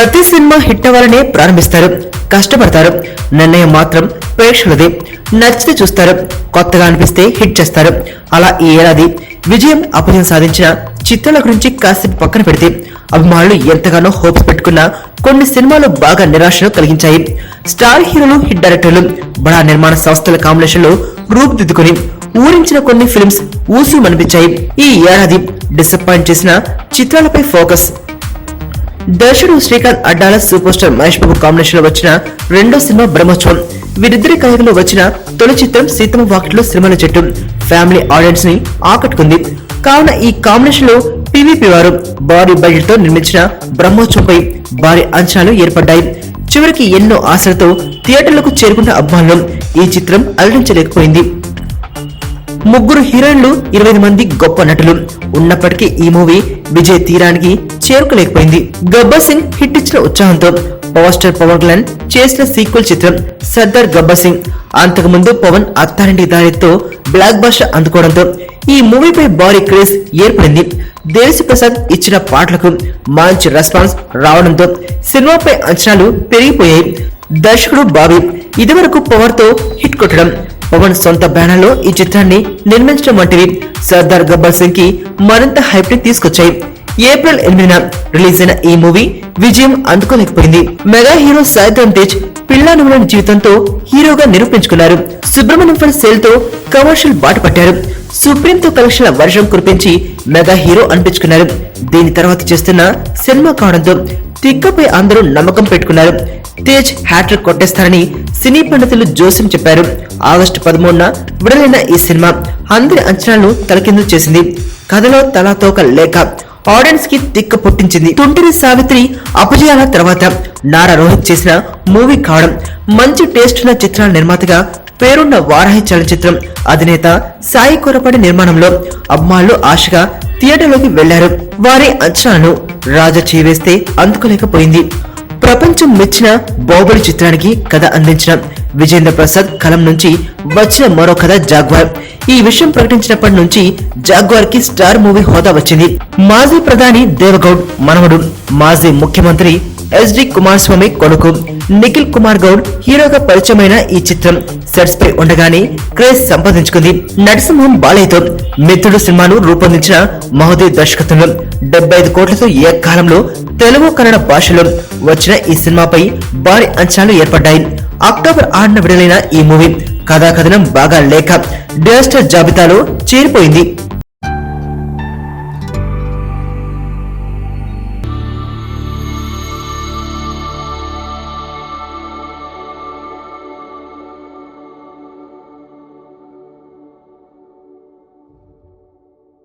ప్రతి cinema hit అవ్వాలనే ప్రారంభిస్తారు, కష్టపడతారు. నిర్ణయం మాత్రం ప్రేక్షకులదే. నచ్చితే చూస్తారు, కొత్తగా అనిపిస్తే హిట్ చేస్తారు. అలా ఈ ఏడాది విజయం అపజయం సాధించిన చిత్రాల గురించి కాసేపు పక్కన పెడితే అభిమానులు ఎంతగానో హోప్స్ పెట్టుకున్న కొన్ని సినిమాలు బాగా నిరాశను కలిగించాయి. స్టార్ హీరోలు, హిట్ డైరెక్టర్లు, బడా నిర్మాణ సంస్థల కాంబినేషన్ లో రూపుదిద్దుకుని ఊరించిన కొన్ని ఫిల్మ్స్ ఊసుమనిపించాయి. ఈ ఏడాది డిసప్పాయింట్ చేసిన చిత్రాలపై ఫోకస్. దర్శకుడు Srikanth Addala super star Mahesh Babu combination లో వచ్చిన రెండో సినిమా బ్రహ్మోత్సవం. వీరిద్దరి కలయికలో వచ్చిన తొలి చిత్రం సీతమ్మ వాకిట్లో సినిమాల చెట్టు ఫ్యామిలీ ఆడియన్స్ ని ఆకట్టుకుంది. కావున ఈ కాంబినేషన్ లో పీవీపీ వారు భారీ బడ్జెట్ తో నిర్మించిన బ్రహ్మోత్సవంపై భారీ అంచనాలు ఏర్పడ్డాయి. చివరికి ఎన్నో ఆశలతో థియేటర్లకు చేరుకున్న అభిమానులు ఈ చిత్రం అలరించలేకపోయింది. ముగ్గురు హీరోయిన్లు, 20 మంది గొప్ప నటులు ఉన్నప్పటికీ ఈ మూవీ విజయ్ తీరానికి చేరుకోలేకపోయింది. గబ్బర్ సింగ్ హిట్ ఇచ్చిన ఉత్సాహంతో పవర్ స్టార్ పవన్ కళ్యాణ్ చేసిన సీక్వెల్ చిత్రం సర్దార్ గబ్బర్ సింగ్. అంతకుముందు పవన్ అత్తారింటి దారితో బ్లాక్ బస్టర్ అందుకోవడంతో ఈ మూవీపై భారీ క్రేజ్ ఏర్పడింది. దేవిశ్రీ ప్రసాద్ ఇచ్చిన పాటలకు మంచి రెస్పాన్స్ రావడంతో సినిమాపై అంచనాలు పెరిగిపోయాయి. దర్శకుడు బాబీ ఇదివరకు పవర్ తో హిట్ కొట్టడం, పవన్ సొంత బ్యానర్ లో ఈ చిత్రాన్ని నిర్మించడం వంటివి సర్దార్ గబ్బర్ సింగ్ కి మరింత హైప్ ని తీసుకొచ్చాయి. ఏప్రిల్ 8న రిలీజ్ అయిన ఈ మూవీ విజయం అందుకోలేకపోయింది. మెగా హీరో సాయిధరమ్ తేజ్ పిల్లానుగులని జీవితంతో హీరోగా నిరూపించుకున్నారు. సుబ్రహ్మణ్యం ఫర్ సేల్ తో కమర్షియల్ బాట పట్టారు. సుప్రీంతో కలెక్షన్ల వర్షం కురిపించి మెగా హీరో అనిపించుకున్నారు. దీని తర్వాత చేస్తున్న సినిమా కావడంతో తిక్కపై అందరూ నమ్మకం పెట్టుకున్నారు. తేజ్ హ్యాట్రిక్ కొట్టేస్తారని సినీ పండితులు జోస్యం చెప్పారు. ఆగస్టు 13న విడుదలైన ఈ సినిమా అందరి అంచనాలను తలకిందులు చేసింది. కథలో తలాతోక లేక ఆడియన్స్ కి తిక్క పుట్టించింది. తుంటిరి సావిత్రి అపజయాల తర్వాత నారా రోహిత్ చేసిన మూవీ కావడం, మంచి టేస్ట్ ఉన్న చిత్రాల నిర్మాతగా పేరున్న వారాహి చలనచిత్రం అధినేత సాయి కొరపాటి నిర్మాణంలో అభిమానులు ఆశగా థియేటర్లోకి వెళ్లారు. వారి అంచనాలను రాజా చేవేస్తే అందుకోలేకపోయింది. ప్రపంచం మెచ్చిన బాహుబలి చిత్రానికి కథ అందించిన విజేంద్ర ప్రసాద్ కలం నుంచి వచ్చిన మరో కథ జాగ్వార్. ఈ విషయం ప్రకటించినప్పటి నుంచి జాగ్వార్ కి స్టార్ మూవీ హోదా వచ్చింది. మాజీ ప్రధాని దేవగౌడ్ మనవడు, మాజీ ముఖ్యమంత్రి ఎస్డి కుమారస్వామి కొడుకు నిఖిల్ కుమార్ గౌడ్ హీరోగా పరిచయమైన ఈ చిత్రం సెట్స్ పై ఉండగానే క్రేజ్ సంపాదించుకుంది. నరసింహం బాలయ్యతో మిత్రుడు సినిమాను రూపొందించిన మహోదయ్ దర్శకత్వంలో 75 కోట్లతో ఏకాలంలో తెలుగు, కన్నడ భాషలో వచ్చిన ఈ సినిమాపై భారీ అంచనాలు ఏర్పడ్డాయి. అక్టోబర్ 6న విడుదలైన ఈ మూవీ కథాకథనం బాగా లేక డిజాస్టర్ జాబితాలో చేరిపోయింది.